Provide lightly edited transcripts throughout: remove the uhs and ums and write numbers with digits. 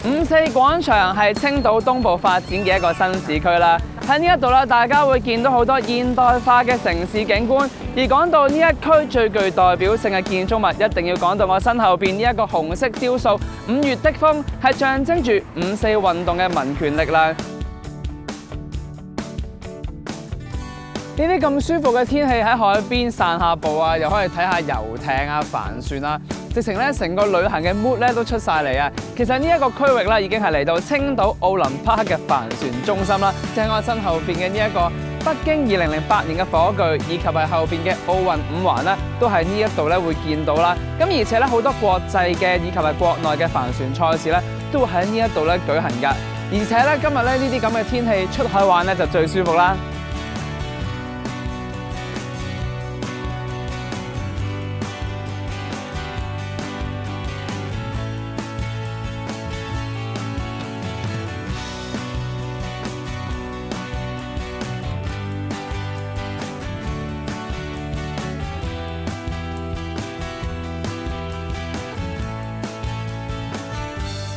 5·4廣場係青島東部發展嘅一個新市區啦。喺呢一度啦，大家會見到好多現代化嘅城市景觀。而講到呢一區最具代表性嘅建築物，一定要講到我身後邊呢一個紅色雕塑《5月的風》，係象徵住5·4運動嘅民權力量。呢啲咁舒服嘅天氣喺海邊散下步啊，又可以睇下遊艇啊、帆船啊，直情咧成個旅行嘅 mood 咧都出晒嚟啊！其實呢一個區域咧已經係嚟到青島奧林匹克嘅帆船中心啦，即係我身後邊嘅呢一個北京2008年嘅火炬，以及係後邊嘅奧運5環咧，都喺呢一度咧會見到啦。咁而且咧好多國際嘅以及係國內嘅帆船賽事咧，都會喺呢一度咧舉行㗎。而且咧今日咧呢啲咁嘅天氣出海玩咧就最舒服啦。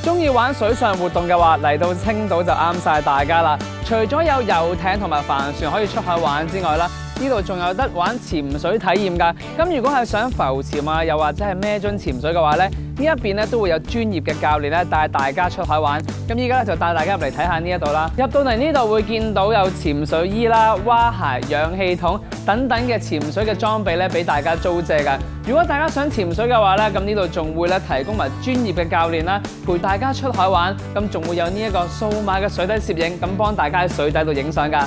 中意玩水上活動嘅話，嚟到青島就啱晒大家啦！除咗有遊艇同埋帆船可以出海玩之外啦，呢度仲有得玩潛水體驗㗎。咁如果係想浮潛啊，又或者係孭樽潛水嘅話咧，呢一邊咧都會有專業嘅教練咧帶大家出海玩。咁依家咧就帶大家入嚟睇下呢一度啦。入到嚟呢度會見到有潛水衣啦、蛙鞋、氧氣筒等等嘅潛水嘅裝備咧，俾大家租借㗎。如果大家想潛水嘅話咧，咁呢度仲會咧提供埋專業嘅教練啦，陪大家出海玩。咁仲會有呢一個數碼嘅水底攝影，咁幫大家喺水底度影相㗎。